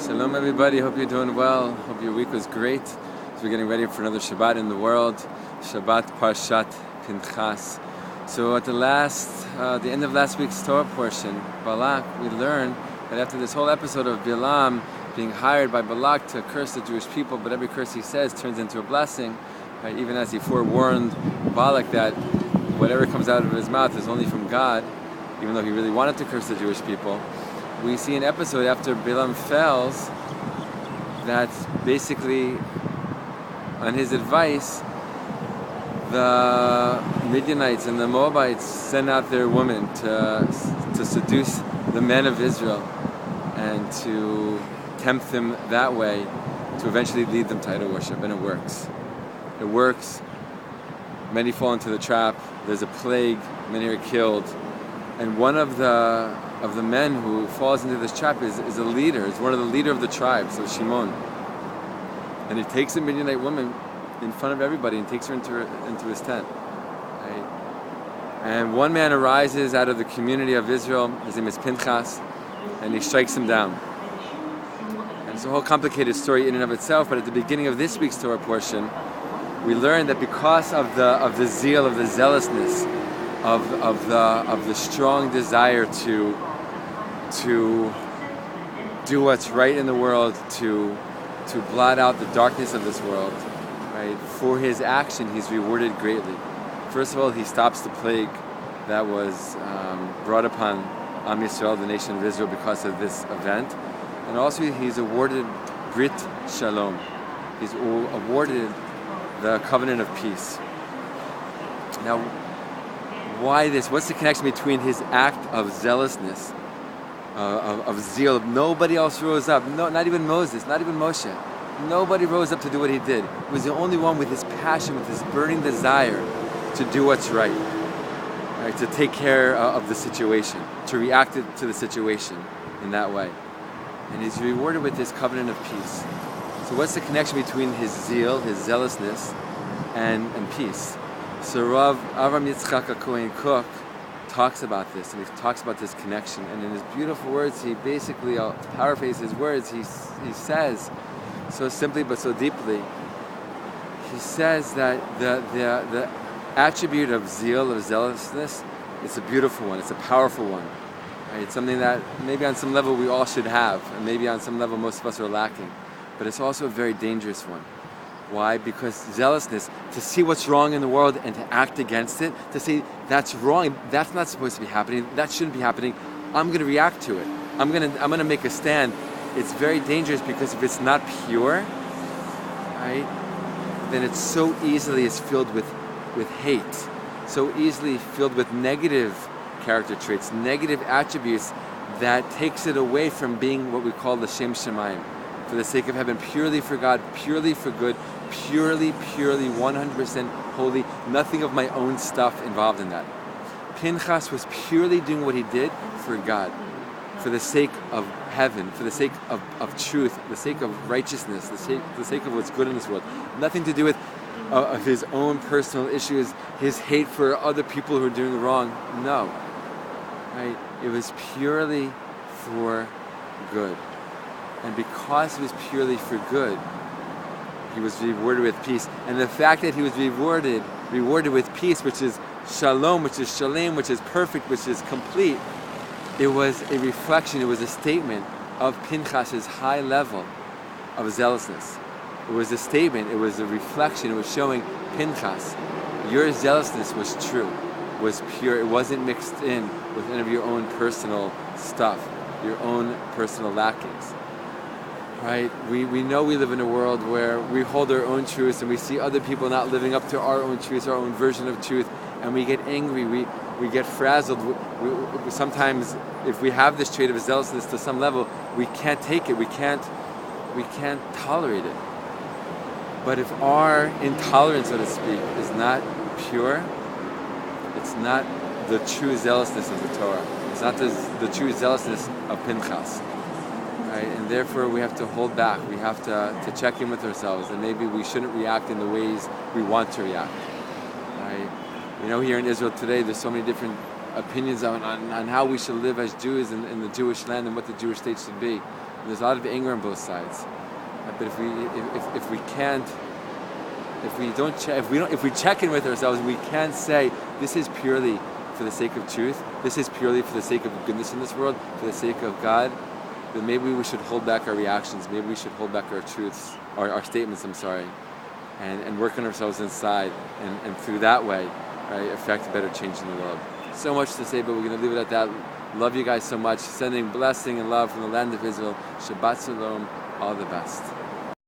Shalom everybody, hope you're doing well. Hope your week was great. So we're getting ready for another Shabbat in the world. Shabbat Parshat Pinchas. So at the end of last week's Torah portion, Balak, we learned that after this whole episode of Bilam being hired by Balak to curse the Jewish people, but every curse he says turns into a blessing, right? Even as he forewarned Balak that whatever comes out of his mouth is only from God, even though he really wanted to curse the Jewish people. We see an episode after Bilam fails that basically, on his advice, the Midianites and the Moabites send out their women to seduce the men of Israel and to tempt them that way to eventually lead them to idol worship, and it works. It works. Many fall into the trap. There's a plague. Many are killed. And one of the men who falls into this trap is a leader. Is one of the leader of the tribes of Shimon. And he takes a Midianite woman in front of everybody and takes her into his tent. Right? And one man arises out of the community of Israel. His name is Pinchas, and he strikes him down. And it's a whole complicated story in and of itself. But at the beginning of this week's Torah portion, we learn that because of the zeal, of the zealousness, of the strong desire to do what's right in the world, to blot out the darkness of this world, right? For his action, he's rewarded greatly. First of all, he stops the plague that was brought upon Am Yisrael, the nation of Israel, because of this event. And also, he's awarded Brit Shalom. He's awarded the covenant of peace. Now, why this? What's the connection between his act of zealousness, of zeal? Nobody else rose up. No, not even Moses, not even Moshe. Nobody rose up to do what he did. He was the only one with his passion, with his burning desire to do what's right, right? To take care of the situation, to react to the situation in that way. And he's rewarded with this covenant of peace. So what's the connection between his zeal, his zealousness, and peace? So Rav Avram Yitzchak Kohen Cook talks about this, and he talks about this connection. And in his beautiful words, he basically, I'll paraphrase his words, he says, so simply but so deeply, he says that the attribute of zeal, of zealousness, it's a beautiful one, it's a powerful one. Right? It's something that maybe on some level we all should have, and maybe on some level most of us are lacking. But it's also a very dangerous one. Why? Because zealousness, to see what's wrong in the world and to act against it, to say that's wrong, that's not supposed to be happening, that shouldn't be happening, I'm going to react to it. I'm going to make a stand. It's very dangerous because if it's not pure, right, then it's so easily is filled with hate, so easily filled with negative character traits, negative attributes that takes it away from being what we call the Shem Shemayim. For the sake of heaven, purely for God, purely for good, purely 100% holy, nothing of my own stuff involved in that. Pinchas was purely doing what he did for God, for the sake of heaven, for the sake of truth, the sake of righteousness, the sake of what's good in this world. Nothing to do with of his own personal issues, his hate for other people who are doing wrong. No. Right? It was purely for good. And because he was purely for good, he was rewarded with peace. And the fact that he was rewarded with peace, which is shalom, which is shalem, which is perfect, which is complete, it was a reflection, it was a statement of Pinchas's high level of zealousness. It was a statement, it was a reflection, it was showing Pinchas, your zealousness was true, was pure, it wasn't mixed in with any of your own personal stuff, your own personal lackings. Right? We know we live in a world where we hold our own truths and we see other people not living up to our own truths, our own version of truth, and we get angry, we get frazzled. We sometimes, if we have this trait of zealousness to some level, we can't take it, we can't tolerate it. But if our intolerance, so to speak, is not pure, it's not the true zealousness of the Torah. It's not the true zealousness of Pinchas. Right? And therefore we have to hold back. We have to check in with ourselves, and maybe we shouldn't react in the ways we want to react. Right? You know, here in Israel today, there's so many different opinions on how we should live as Jews in the Jewish land and what the Jewish state should be. There's a lot of anger on both sides. But if we check in with ourselves, we can't say this is purely for the sake of truth, this is purely for the sake of goodness in this world, for the sake of God, then maybe we should hold back our reactions, maybe we should hold back our truths, our statements, and work on ourselves inside, and through that way, right, affect a better change in the world. So much to say, but we're going to leave it at that. Love you guys so much. Sending blessing and love from the land of Israel. Shabbat Shalom. All the best.